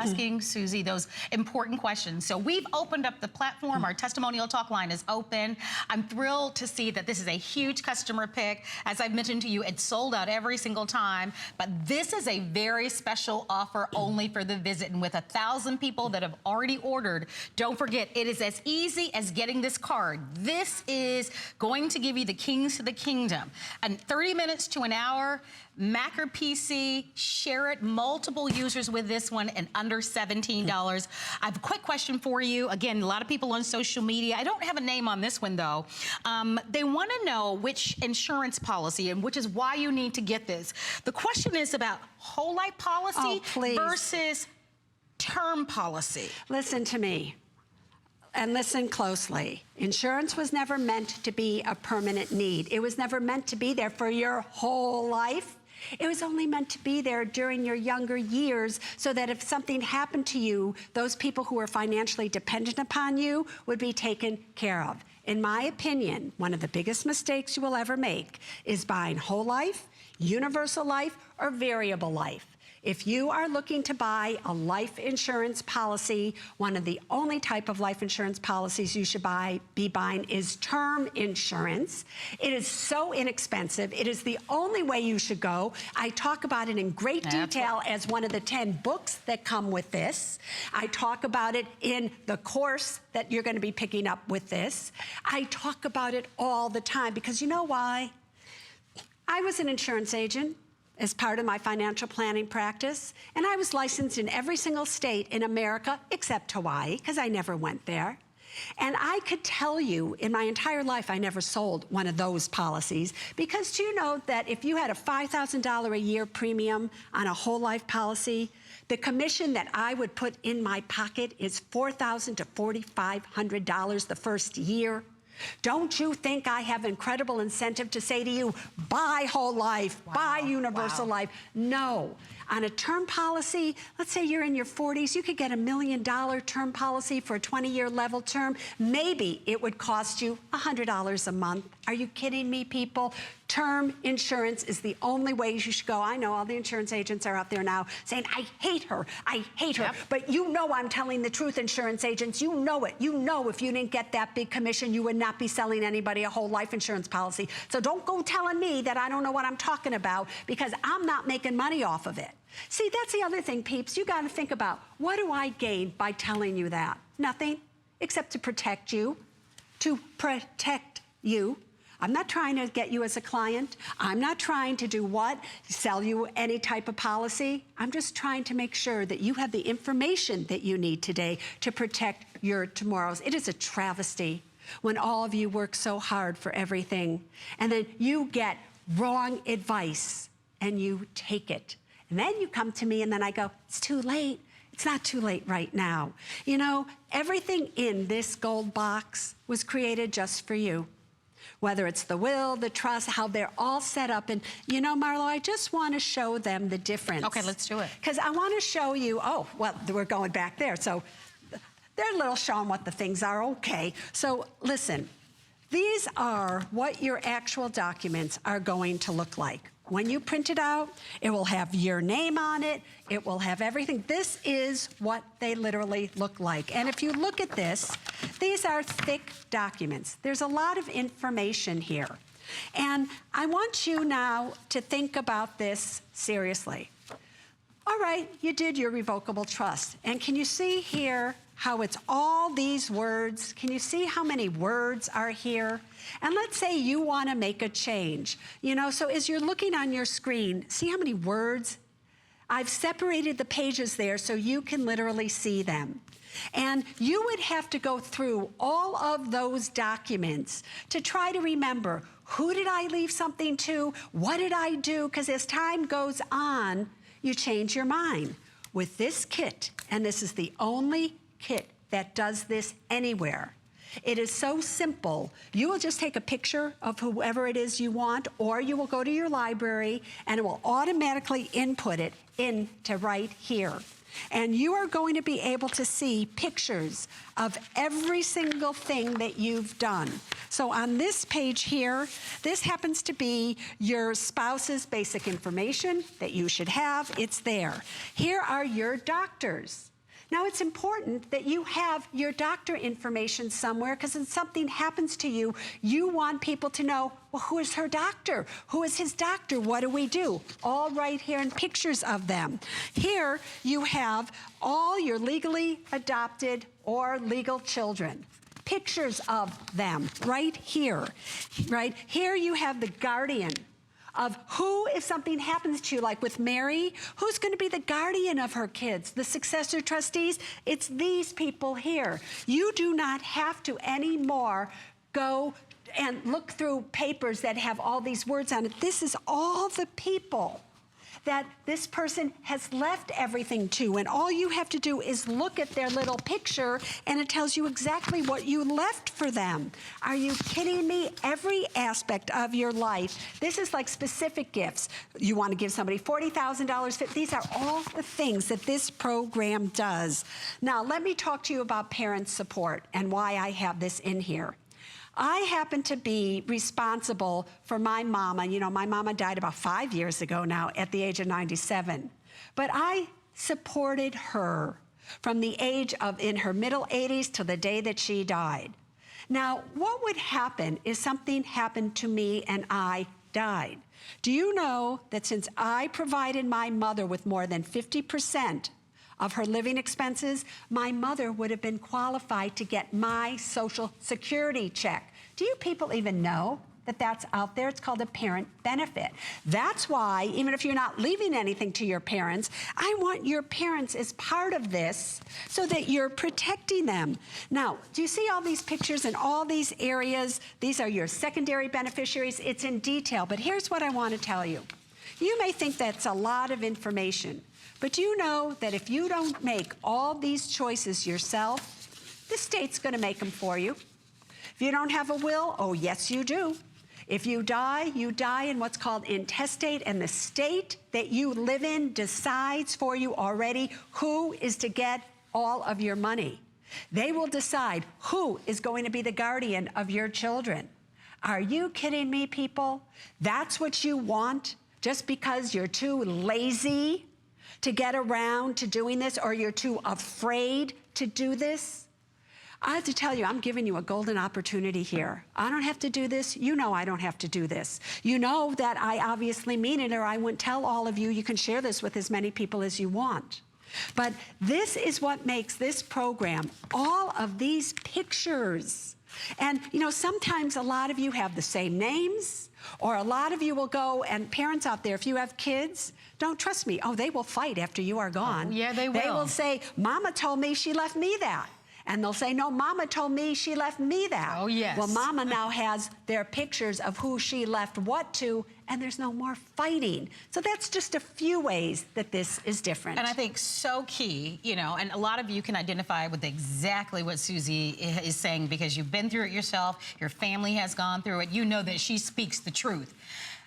asking Susie those important questions. So we've opened up the platform. Our testimonial talk line is open. I'm thrilled to see that this is a huge customer pick. As I've mentioned to you, it's sold out every single time, but this is a very special offer only for the visit. And with 1,000 people that have already ordered, don't forget, it is as easy as getting this card. This is going to give you the keys to the kingdom. And 30 minutes to an hour, Mac or PC, share it, multiple users with this one, and under $17. I have a quick question for you. Again, a lot of people on social media, I don't have a name on this one though. They want to know which insurance policy, and which is why you need to get this. The question is about whole life policy versus term policy. Listen to me. And listen closely. Insurance was never meant to be a permanent need. It was never meant to be there for your whole life. It was only meant to be there during your younger years so that if something happened to you, those people who were financially dependent upon you would be taken care of. In my opinion, one of the biggest mistakes you will ever make is buying whole life, universal life, or variable life. If you are looking to buy a life insurance policy, one of the only type of life insurance policies you should be buying is term insurance. It is so inexpensive. It is the only way you should go. I talk about it in great detail as one of the 10 books that come with this. I talk about it in the course that you're going to be picking up with this. I talk about it all the time because you know why? I was an insurance agent as part of my financial planning practice, and I was licensed in every single state in America except Hawaii, because I never went there. And I could tell you in my entire life I never sold one of those policies, because do you know that if you had a $5,000 a year premium on a whole life policy, the commission that I would put in my pocket is $4,000 to $4,500 the first year? Don't you think I have incredible incentive to say to you, buy whole life, buy universal life? No. On a term policy, let's say you're in your 40s, you could get $1 million term policy for a 20-year level term. Maybe it would cost you $100 a month. Are you kidding me, people? Term insurance is the only way you should go. I know all the insurance agents are out there now saying, I hate her, I hate her. But you know I'm telling the truth, insurance agents. You know it. You know if you didn't get that big commission, you would not be selling anybody a whole life insurance policy. So don't go telling me that I don't know what I'm talking about, because I'm not making money off of it. See, that's the other thing, peeps. You got to think about, what do I gain by telling you that? Nothing, except to protect you. To protect you. I'm not trying to get you as a client. I'm not trying to do what? Sell you any type of policy. I'm just trying to make sure that you have the information that you need today to protect your tomorrows. It is a travesty when all of you work so hard for everything, and then you get wrong advice and you take it. And then you come to me and then I go, it's too late. It's not too late right now. You know, everything in this gold box was created just for you. Whether it's the will, the trust, how they're all set up. And you know, Marlo, I just want to show them the difference. Okay, let's do it. Because I want to show you, oh, well, we're going back there. So they're a little showing what the things are. Okay, so listen, these are what your actual documents are going to look like. When you print it out, it will have your name on it. It will have everything. This is what they literally look like. And if you look at this, these are thick documents. There's a lot of information here. And I want you now to think about this seriously. All right, you did your revocable trust. And can you see here how it's all these words? Can you see how many words are here? And let's say you want to make a change. You know, so as you're looking on your screen, see how many words? I've separated the pages there so you can literally see them. And you would have to go through all of those documents to try to remember, who did I leave something to? What did I do? Because as time goes on, you change your mind. With this kit, and this is the only kit that does this anywhere. It is so simple. You will just take a picture of whoever it is you want, or you will go to your library and it will automatically input it into right here. And you are going to be able to see pictures of every single thing that you've done. So on this page here, this happens to be your spouse's basic information that you should have. It's there. Here are your doctors. Now, it's important that you have your doctor information somewhere, because when something happens to you, you want people to know, well, who is her doctor? Who is his doctor? What do we do? All right here in pictures of them. Here you have all your legally adopted or legal children. Pictures of them right here. Right here you have the guardian of who, if something happens to you, like with Mary, who's going to be the guardian of her kids, the successor trustees? It's these people here. You do not have to anymore go and look through papers that have all these words on it. This is all the people that this person has left everything to, and all you have to do is look at their little picture and it tells you exactly what you left for them. Are you kidding me? Every aspect of your life. This is like specific gifts. You want to give somebody $40,000. These are all the things that this program does. Now, let me talk to you about parent support and why I have this in here. I happen to be responsible for my mama. You know, my mama died about 5 years ago now at the age of 97. But I supported her from the age of in her middle 80s to the day that she died. Now, what would happen if something happened to me and I died? Do you know that since I provided my mother with more than 50% of her living expenses, my mother would have been qualified to get my Social Security check? Do you people even know that that's out there? It's called a parent benefit. That's why, even if you're not leaving anything to your parents, I want your parents as part of this so that you're protecting them. Now, do you see all these pictures in all these areas? These are your secondary beneficiaries. It's in detail, but here's what I want to tell you. You may think that's a lot of information, but you know that if you don't make all these choices yourself, the state's going to make them for you. If you don't have a will, oh, yes, you do. If you die in what's called intestate, and the state that you live in decides for you already who is to get all of your money. They will decide who is going to be the guardian of your children. Are you kidding me, people? That's what you want just because you're too lazy to get around to doing this, or you're too afraid to do this? I have to tell you, I'm giving you a golden opportunity here. I don't have to do this. You know I don't have to do this. You know that I obviously mean it, or I wouldn't tell all of you. You can share this with as many people as you want. But this is what makes this program, all of these pictures. And, you know, sometimes a lot of you have the same names, or a lot of you will go, and parents out there, if you have kids, don't trust me. Oh, they will fight after you are gone. Oh, yeah, they will. They will say, Mama told me she left me that. And they'll say, no, Mama told me she left me that. Oh, yes. Well, Mama now has their pictures of who she left what to, and there's no more fighting. So that's just a few ways that this is different. And I think so key, you know, and a lot of you can identify with exactly what Suze is saying, because you've been through it yourself, your family has gone through it, you know that she speaks the truth,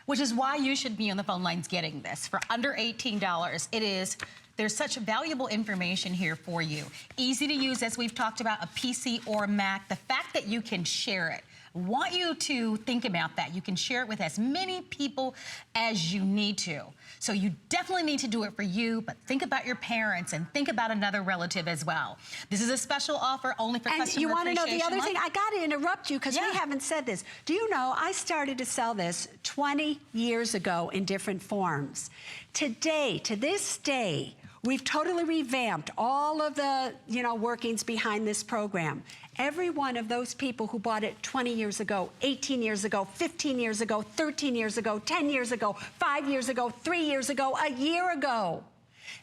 which is why you should be on the phone lines getting this. For under $18, there's such valuable information here for you. Easy to use, as we've talked about, a PC or Mac. The fact that you can share it, I want you to think about that. You can share it with as many people as you need to. So you definitely need to do it for you, but think about your parents and think about another relative as well. This is a special offer only for Customer Appreciation Month. And you want to know the other thing? I got to interrupt you because we haven't said this. Do you know I started to sell this 20 years ago in different forms. Today, to this day, we've totally revamped all of the, workings behind this program. Every one of those people who bought it 20 years ago, 18 years ago, 15 years ago, 13 years ago, 10 years ago, 5 years ago, 3 years ago, a year ago,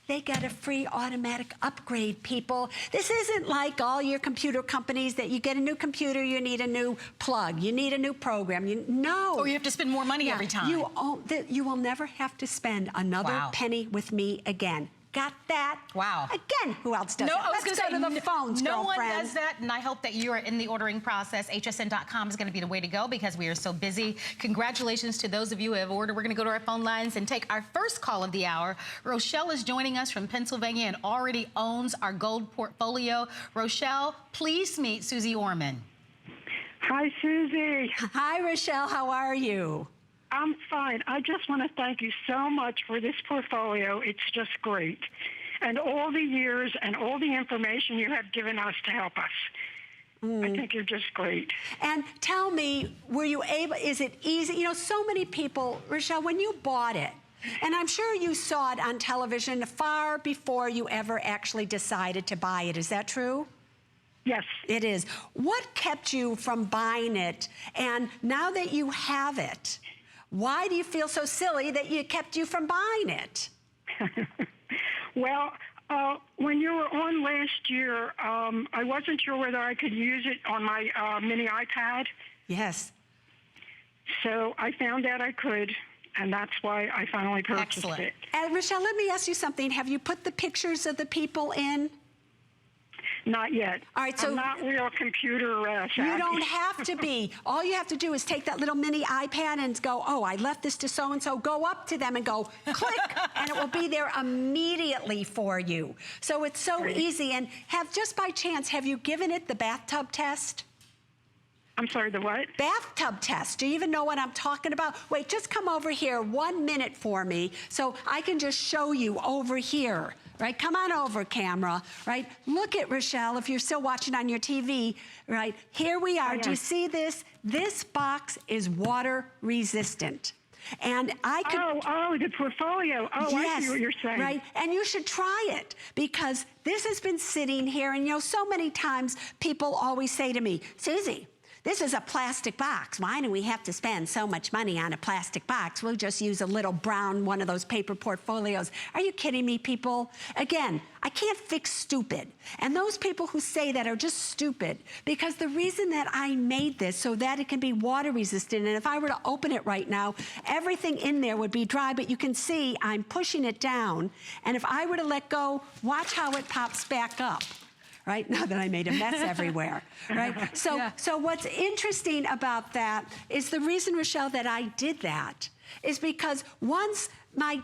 they get a free automatic upgrade, people. This isn't like all your computer companies that you get a new computer, you need a new plug, you need a new program. No. Or you have to spend more money every time. You will never have to spend another penny with me again. Got that? Wow. Again, who else does No, that? I was Let's going to go say, to the phones, no one girlfriend. does that, and I hope that you are in the ordering process. HSN.com is going to be the way to go because we are so busy. Congratulations to those of you who have ordered. We're going to go to our phone lines and take our first call of the hour. Rochelle is joining us from Pennsylvania and already owns our gold portfolio. Rochelle, please meet Suze Orman. Hi, Susie. Hi, Rochelle. How are you? I'm fine. I just want to thank you so much for this portfolio. It's just great. And all the years and all the information you have given us to help us. I think you're just great. And tell me, were you able, is it easy? You know, so many people, Rochelle, when you bought it, and I'm sure you saw it on television far before you ever actually decided to buy it. Is that true? Yes. It is. What kept you from buying it? And now that you have it, why do you feel so silly that it kept you from buying it? Well, when you were on last year, I wasn't sure whether I could use it on my mini iPad. Yes. So I found out I could, and that's why I finally purchased Excellent. it. And Rochelle, let me ask you something. Have you put the pictures of the people in? Not yet. All right, so I'm not real computer savvy. you don't have to be. All you have to do is take that little mini iPad and go, oh, I left this to so-and-so. Go up to them and go, click, and it will be there immediately for you. So it's so easy. And just by chance, have you given it the bathtub test? I'm sorry, the what? Bathtub test. Do you even know what I'm talking about? Wait, just come over here 1 minute for me so I can just show you over here. Right, come on over, camera, right? Look at Rochelle, if you're still watching on your TV, right? Here we are, do you see this? This box is water resistant. And I could... Oh, the portfolio. Oh, yes, I see what you're saying. Right, and you should try it because this has been sitting here, and you know, so many times people always say to me, Susie, this is a plastic box. Why do we have to spend so much money on a plastic box? We'll just use a little brown one of those paper portfolios. Are you kidding me, people? Again, I can't fix stupid. And those people who say that are just stupid because the reason that I made this so that it can be water resistant, and if I were to open it right now, everything in there would be dry, but you can see I'm pushing it down. And if I were to let go, watch how it pops back up. Right, now that I made a mess everywhere, right? So what's interesting about that is the reason, Rochelle, that I did that is because once my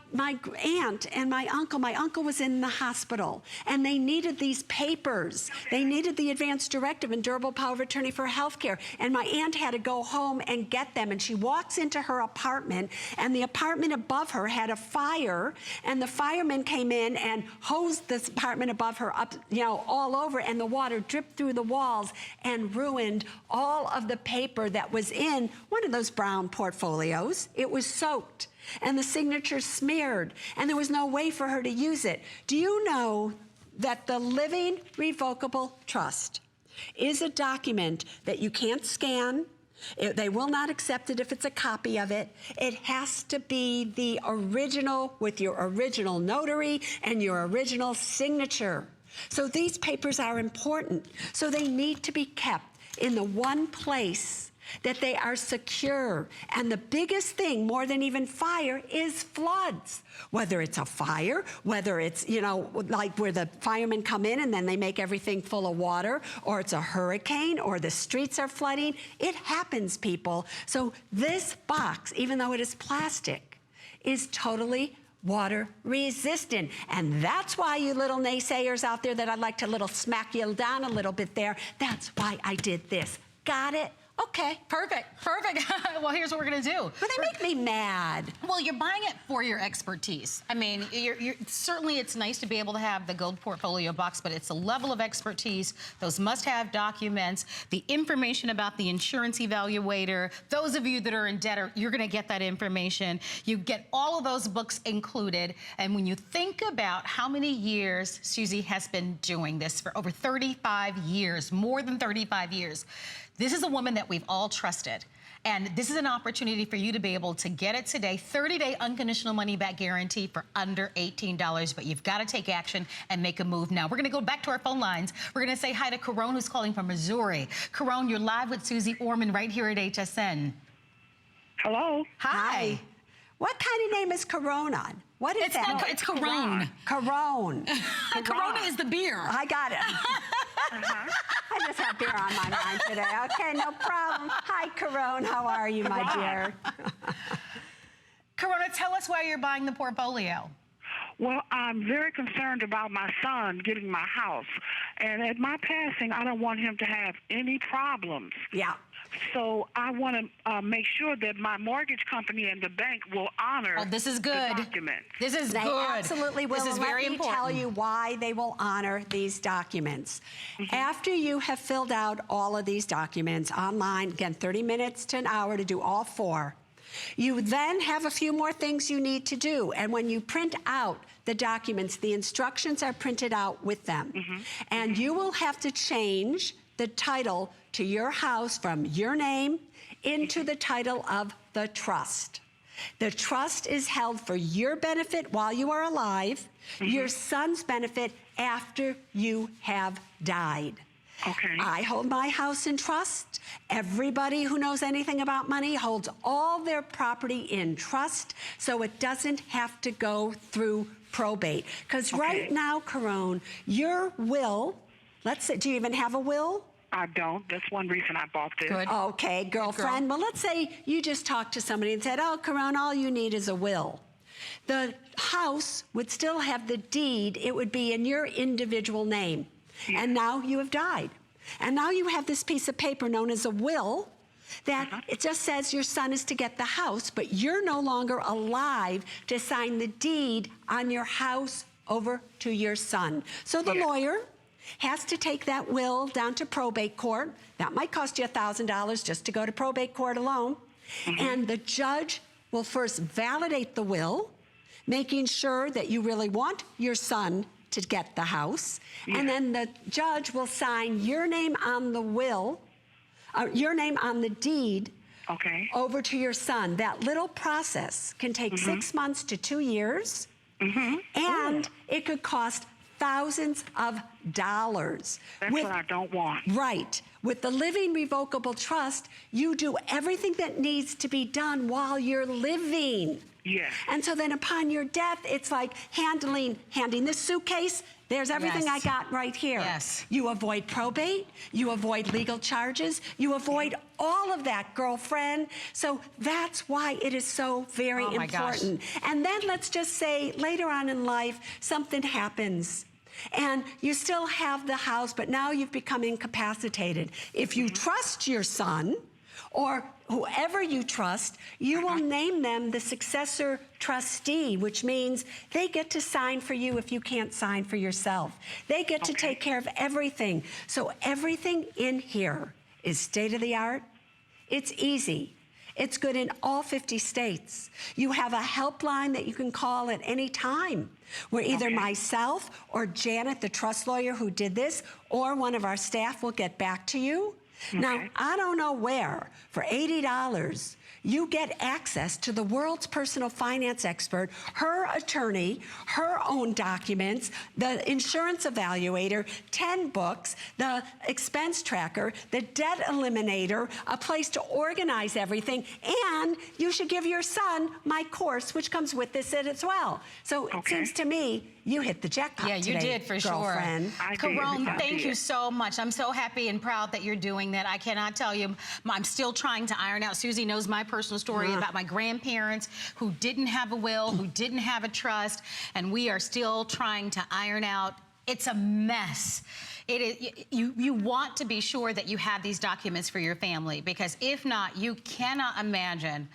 aunt and my uncle was in the hospital and they needed these papers. They needed the advance directive and durable power of attorney for health care. And my aunt had to go home and get them. And she walks into her apartment and the apartment above her had a fire and the firemen came in and hosed this apartment above her up, you know, all over, and the water dripped through the walls and ruined all of the paper that was in one of those brown portfolios. It was soaked. And the signature smeared, and there was no way for her to use it. Do you know that the Living Revocable Trust is a document that you can't scan? They will not accept it if it's a copy of it. It has to be the original with your original notary and your original signature. So these papers are important. So they need to be kept in the one place that they are secure. And the biggest thing, more than even fire, is floods. Whether it's a fire, whether it's, you know, like where the firemen come in and then they make everything full of water, or it's a hurricane, or the streets are flooding. It happens, people. So this box, even though it is plastic, is totally water resistant. And that's why, you little naysayers out there that I'd like to little smack you down a little bit there, that's why I did this. Got it? Okay. Perfect. Well, here's what we're going to do. But they make me mad. Well, you're buying it for your expertise. I mean, certainly it's nice to be able to have the gold portfolio box, but it's a level of expertise, those must-have documents, the information about the insurance evaluator. Those of you that are in debt, you're going to get that information. You get all of those books included. And when you think about how many years Suze has been doing this, for over 35 years, more than 35 years, this is a woman that we've all trusted. And this is an opportunity for you to be able to get it today. 30-day unconditional money-back guarantee for under $18. But you've got to take action and make a move now. We're going to go back to our phone lines. We're going to say hi to Caron, who's calling from Missouri. Caron, you're live with Suze Orman right here at HSN. Hello. Hi. What kind of name is Caron on? What is that? It's Corona. Corona. Corona is the beer. I got it. I just have beer on my mind today. Okay, no problem. Hi, Corona. How are you, my dear? Corona, tell us why you're buying the portfolio. Well, I'm very concerned about my son getting my house. And at my passing, I don't want him to have any problems. Yeah. So I want to make sure that my mortgage company and the bank will honor this is the good. documents. This is They good. absolutely will. This is And very let me important. tell you why they will honor these documents. After you have filled out all of these documents online, again, 30 minutes to an hour to do all 4, you then have a few more things you need to do. And when you print out the documents, the instructions are printed out with them. And you will have to change the title to your house from your name into the title of the trust. The trust is held for your benefit while you are alive, your son's benefit after you have died. Okay. I hold my house in trust. Everybody who knows anything about money holds all their property in trust, so it doesn't have to go through probate. Because right now, Caron, your will, let's say, do you even have a will? I don't. That's one reason I bought this. Good. Okay, girlfriend. Well, let's say you just talked to somebody and said, oh, Caron, all you need is a will. The house would still have the deed. It would be in your individual name. And now you have died. And now you have this piece of paper known as a will that it just says your son is to get the house, but you're no longer alive to sign the deed on your house over to your son. So the lawyer has to take that will down to probate court. That might cost you $1,000 just to go to probate court alone. And the judge will first validate the will, making sure that you really want your son to get the house. And then the judge will sign your name on the will, your name on the deed over to your son. That little process can take 6 months to 2 years, and it could cost thousands of dollars. That's what I don't want. Right. With the living revocable trust, you do everything that needs to be done while you're living. Yes. And so then upon your death, it's like handing this suitcase, there's everything I got right here. Yes. You avoid probate, you avoid legal charges, you avoid all of that, girlfriend. So that's why it is so very important. And then let's just say later on in life, something happens. And you still have the house, but now you've become incapacitated. If you trust your son, or whoever you trust, you will name them the successor trustee, which means they get to sign for you if you can't sign for yourself. They get to take care of everything. So everything in here is state-of-the-art. It's easy. It's good in all 50 states. You have a helpline that you can call at any time, where either myself or Janet, the trust lawyer who did this, or one of our staff will get back to you. Now, I don't know where, for $80, you get access to the world's personal finance expert, her attorney, her own documents, the insurance evaluator, 10 books, the expense tracker, the debt eliminator, a place to organize everything, and you should give your son my course, which comes with this as well. So it seems to me you hit the jackpot today, you did for girlfriend. sure. Caron, thank you so much. I'm so happy and proud that you're doing that. I cannot tell you, I'm still trying to iron out. Susie knows my personal story about my grandparents who didn't have a will, who didn't have a trust, and we are still trying to iron out. It's a mess. It is, you want to be sure that you have these documents for your family, because if not, you cannot imagine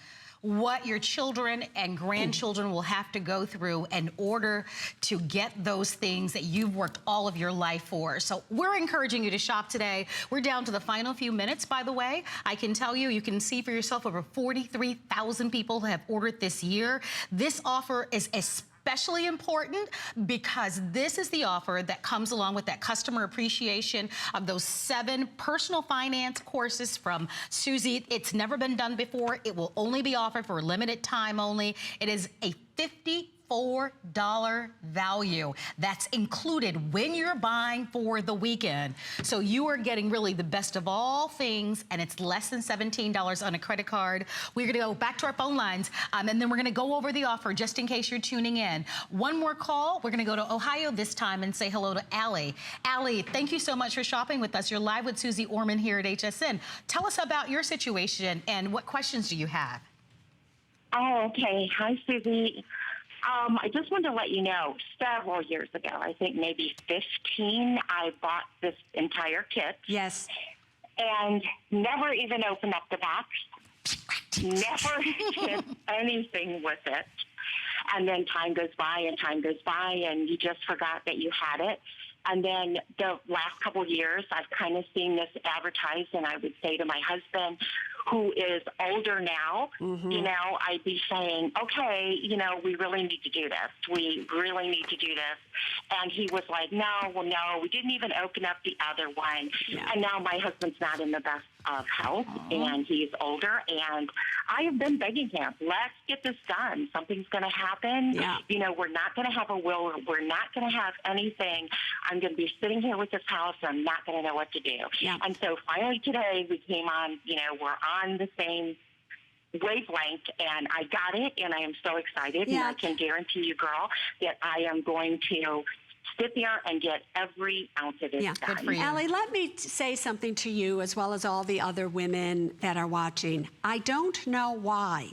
what your children and grandchildren will have to go through in order to get those things that you've worked all of your life for. So we're encouraging you to shop today. We're down to the final few minutes, by the way. I can tell you, you can see for yourself over 43,000 people have ordered this year. This offer is especially important because this is the offer that comes along with that customer appreciation of those 7 personal finance courses from Susie. It's never been done before. It will only be offered for a limited time only. It is a $4 value. That's included when you're buying for the weekend. So you are getting really the best of all things, and it's less than $17 on a credit card. We're gonna go back to our phone lines, and then we're gonna go over the offer just in case you're tuning in. One more call. We're gonna go to Ohio this time and say hello to Allie. Allie, thank you so much for shopping with us. You're live with Suze Orman here at HSN. Tell us about your situation and what questions do you have? Oh, okay. Hi, Susie. I just wanted to let you know, several years ago, I think maybe 15, I bought this entire kit. Yes. And never even opened up the box. Never did anything with it. And then time goes by and time goes by, and you just forgot that you had it. And then the last couple of years, I've kind of seen this advertised, and I would say to my husband, who is older now, you know, I'd be saying, okay, you know, we really need to do this. We really need to do this. And he was like, no, well, no, we didn't even open up the other one. Yeah. And now my husband's not in the best of health, and he's older, and I have been begging him, let's get this done. Something's going to happen. Yeah. You know, we're not going to have a will. We're not going to have anything. I'm going to be sitting here with this house, and I'm not going to know what to do. Yeah. And so finally today we came on, you know, we're on the same wavelength, and I got it, and I am so excited. Yeah. And I can guarantee you, girl, that I am going to sit there and get every ounce of it done. Good for you. Allie, let me say something to you as well as all the other women that are watching. I don't know why,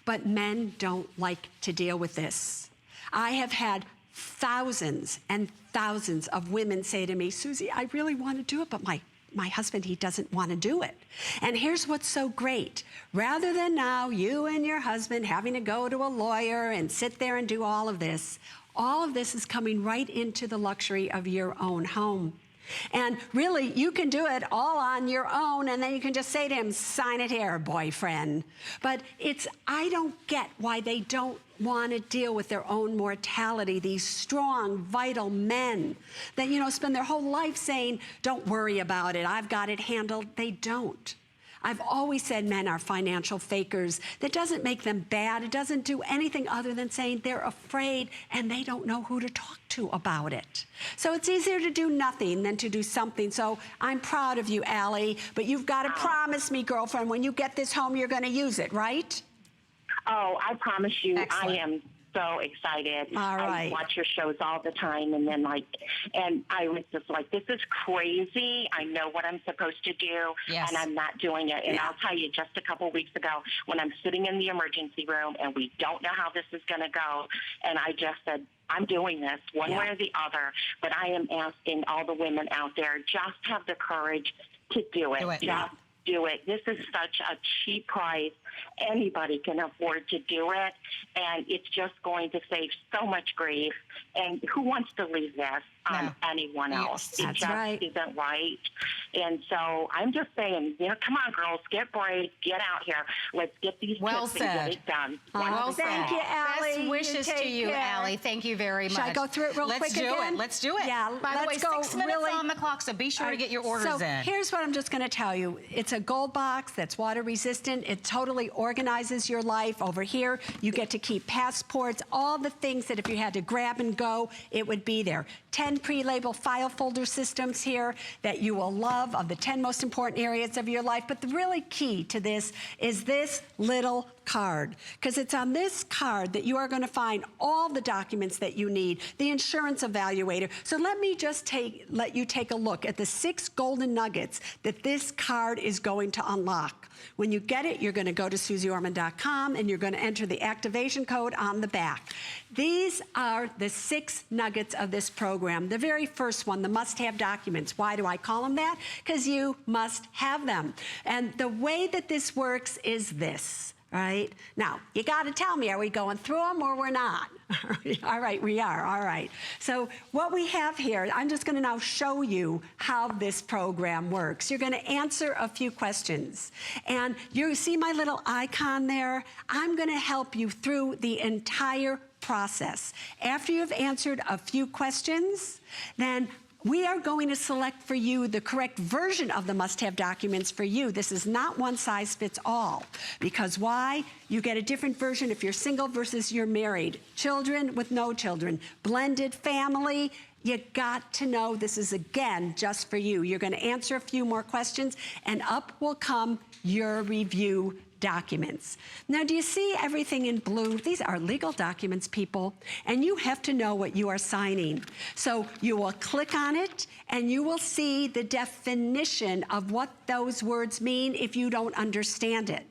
but men don't like to deal with this. I have had thousands and thousands of women say to me, Susie, I really want to do it, but my husband, he doesn't want to do it. And here's what's so great. Rather than now you and your husband having to go to a lawyer and sit there and do all of this is coming right into the luxury of your own home. And really, you can do it all on your own, and then you can just say to him, sign it here, boyfriend. But I don't get why they don't want to deal with their own mortality, these strong, vital men that, you know, spend their whole life saying, don't worry about it, I've got it handled. They don't. I've always said men are financial fakers. That doesn't make them bad. It doesn't do anything other than saying they're afraid and they don't know who to talk to about it. So it's easier to do nothing than to do something. So I'm proud of you, Allie, but you've got to promise me, girlfriend, when you get this home, you're going to use it, right? Oh, I promise you. Excellent. I am so excited. All right. I watch your shows all the time, and then and I was just like, this is crazy. I know what I'm supposed to do, and I'm not doing it. And I'll tell you, just a couple of weeks ago, when I'm sitting in the emergency room and we don't know how this is going to go, and I just said, I'm doing this one way or the other, but I am asking all the women out there, just have the courage to do it. Just do it. This is such a cheap price. Anybody can afford to do it, and it's just going to save so much grief. And who wants to leave this on anyone else? That's it just isn't right. And so I'm just saying, you know, come on, girls, get brave, get out here. Let's get these tips and get it done. Well, thank you, Allie. Best wishes to you, Allie. Thank you very much. Should I go through it real quick again? Let's do it. Yeah, By the way, 6 minutes on the clock, so be sure to get your orders in. Here's what I'm just going to tell you. It's a gold box that's water resistant. It totally organizes your life. Over here, you get to keep passports, all the things that if you had to grab and go, it would be there. 10 pre-labeled file folder systems here that you will love of the 10 most important areas of your life. But the really key to this is this little card, because it's on this card that you are going to find all the documents that you need, the insurance evaluator. So let me just let you take a look at the 6 golden nuggets that this card is going to unlock. When you get it, you're going to go to SuzeOrman.com and you're going to enter the activation code on the back. These are the 6 nuggets of this program. The very first one, the must-have documents. Why do I call them that? Because you must have them. And the way that this works is this. Right? Now, you got to tell me, are we going through them or we're not? All right, we are. All right. So what we have here, I'm just going to now show you how this program works. You're going to answer a few questions. And you see my little icon there? I'm going to help you through the entire process. After you've answered a few questions, then we are going to select for you the correct version of the must-have documents for you. This is not one size fits all. Because why? You get a different version if you're single versus you're married. Children with no children. Blended family. You got to know this is, again, just for you. You're going to answer a few more questions, and up will come your review documents. Now, do you see everything in blue? These are legal documents, people, and you have to know what you are signing. So you will click on it, and you will see the definition of what those words mean if you don't understand it.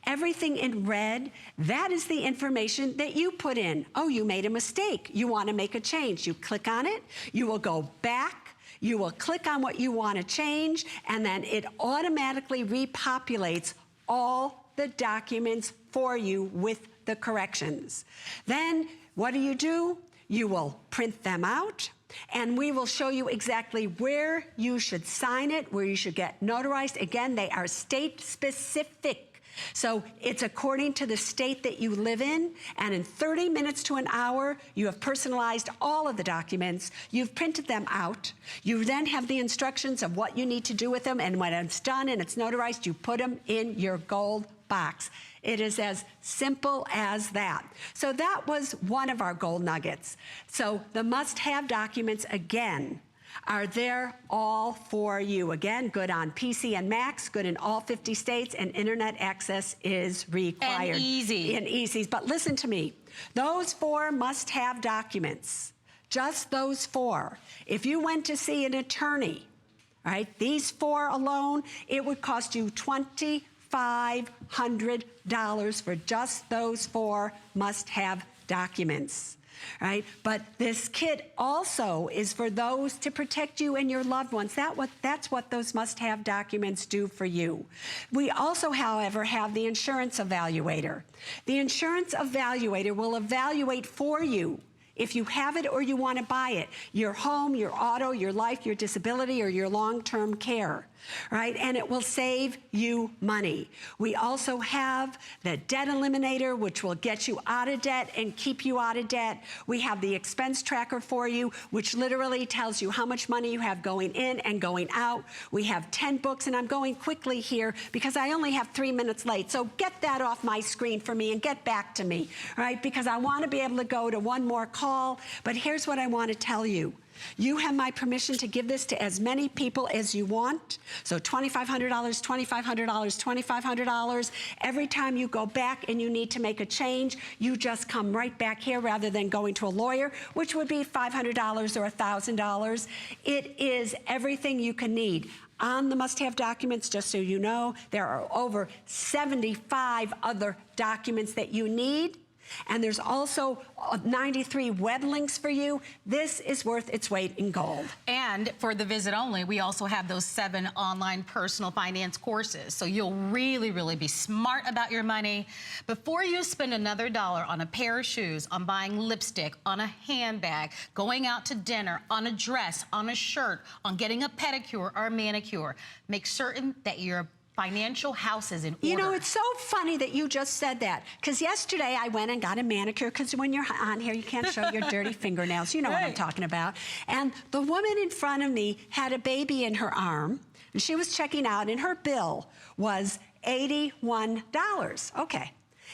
Everything in red, that is the information that you put in. Oh, you made a mistake. You want to make a change. You click on it. You will go back. You will click on what you want to change, and then it automatically repopulates all the documents for you with the corrections. Then what do? You will print them out, and we will show you exactly where you should sign it, where you should get notarized. Again, they are state specific. So it's according to the state that you live in, and in 30 minutes to an hour, you have personalized all of the documents. You've printed them out. You then have the instructions of what you need to do with them, and when it's done and it's notarized, you put them in your gold box. It is as simple as that. So that was one of our gold nuggets. So the must-have documents, again, are there all for you. Again, good on PC and Macs, good in all 50 states, and internet access is required. And easy. And easy. But listen to me. Those 4 must-have documents, just those 4, if you went to see an attorney, right, these 4 alone, it would cost you $2,500 for just those 4 must-have documents. Right? But this kit also is for those to protect you and your loved ones. That's what those must-have documents do for you. We also, however, have the insurance evaluator. The insurance evaluator will evaluate for you, if you have it or you want to buy it, your home, your auto, your life, your disability, or your long-term care, right? And it will save you money. We also have the debt eliminator, which will get you out of debt and keep you out of debt. We have the expense tracker for you, which literally tells you how much money you have going in and going out. We have 10 books, and I'm going quickly here because I only have 3 minutes late. So get that off my screen for me and get back to me, right? Because I want to be able to go to one more call. But here's what I want to tell you. You have my permission to give this to as many people as you want. So $2,500, $2,500, $2,500. Every time you go back and you need to make a change, you just come right back here rather than going to a lawyer, which would be $500 or $1,000. It is everything you can need. On the must-have documents, just so you know, there are over 75 other documents that you need. And there's also 93 web links for you. This is worth its weight in gold. And for the visit only, we also have those 7 online personal finance courses. So you'll really, really be smart about your money. Before you spend another dollar on a pair of shoes, on buying lipstick, on a handbag, going out to dinner, on a dress, on a shirt, on getting a pedicure or a manicure, make certain that your financial house is in order. You know, it's so funny that you just said that, because yesterday I went and got a manicure, because when you're on here, you can't show your dirty fingernails. You know what I'm talking about. And the woman in front of me had a baby in her arm, and she was checking out, and her bill was $81. Okay.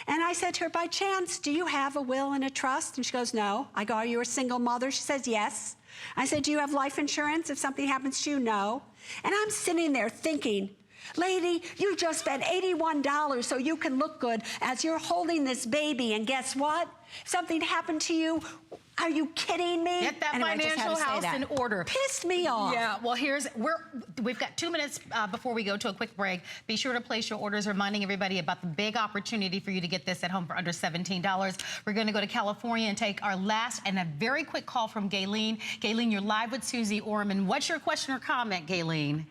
And I said to her, by chance, do you have a will and a trust? And she goes, no. I go, are you a single mother? She says, yes. I said, do you have life insurance if something happens to you? No. And I'm sitting there thinking, lady, you just spent $81 so you can look good as you're holding this baby, and guess what? If something happened to you, are you kidding me? Get that financial house in order. Pissed me off. Yeah, well, we've got 2 minutes before we go to a quick break. Be sure to place your orders, reminding everybody about the big opportunity for you to get this at home for under $17. We're going to go to California and take our last and a very quick call from Gayleen. Gayleen, you're live with Suze Orman. What's your question or comment, Gayleen?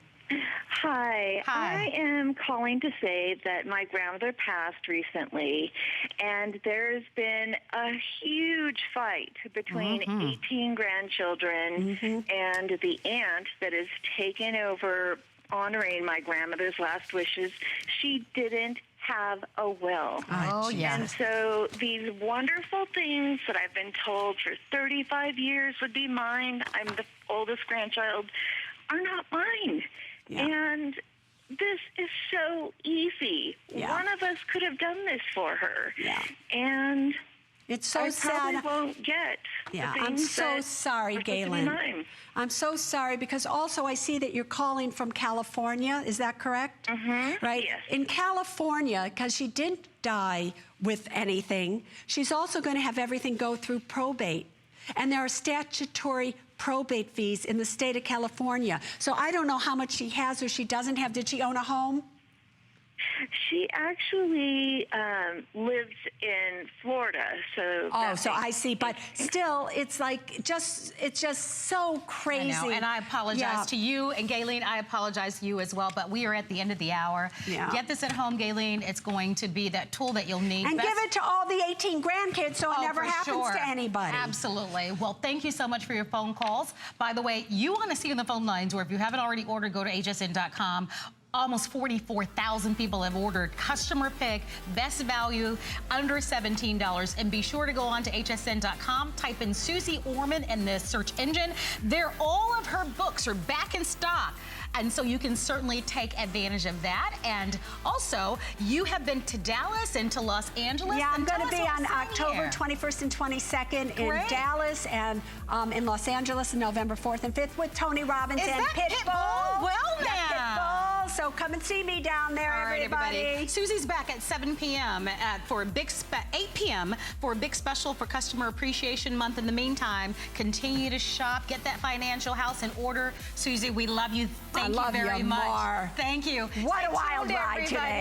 Hi. Hi. I am calling to say that my grandmother passed recently, and there's been a huge fight between 18 grandchildren and the aunt that has taken over honoring my grandmother's last wishes. She didn't have a will. Oh, geez. yes. And so these wonderful things that I've been told for 35 years would be mine, I'm the oldest grandchild, are not mine. Yeah. And this is so easy. Yeah. One of us could have done this for her. Yeah. And It's so I sad. probably won't get Yeah, the I'm things so that sorry, are supposed to be Galen. mine. I'm so sorry because also I see that you're calling from California. Is that correct? Mm-hmm. Right? Yes. In California, because she didn't die with anything, she's also going to have everything go through probate. And there are statutory probate fees in the state of California. So I don't know how much she has or she doesn't have. Did she own a home? She actually lives in Florida, so. Oh, so I see. But still, it's like it's just so crazy. I know, and I apologize Yeah. to you, and Gayleen, I apologize to you as well, but we are at the end of the hour. Yeah. Get this at home, Gayleen. It's going to be that tool that you'll need. And Best- give it to all the 18 grandkids so it Oh, never for happens sure. to anybody. Absolutely. Well, thank you so much for your phone calls. By the way, you want to see on the phone lines, or if you haven't already ordered, go to hsn.com. Almost 44,000 people have ordered. Customer pick, best value, under $17. And be sure to go on to hsn.com, type in Suze Orman in the search engine. All of her books are back in stock. And so you can certainly take advantage of that. And also, you have been to Dallas and to Los Angeles. Yeah, I'm And going to tell us be on what's in October here. 21st and 22nd in Great. Dallas and in Los Angeles on November 4th and 5th with Tony Robbins Is and that Pitbull? Well, Yeah, now. Pitbull. So come and see me down there, All right, everybody. everybody. Susie's back at 7 p.m. For a big 8 p.m. for a big special for Customer Appreciation Month. In the meantime, continue to shop, get that financial house in order. Susie, we love you. Thank love you very you much. more. Thank you. What Stay a wild tuned, ride everybody. today.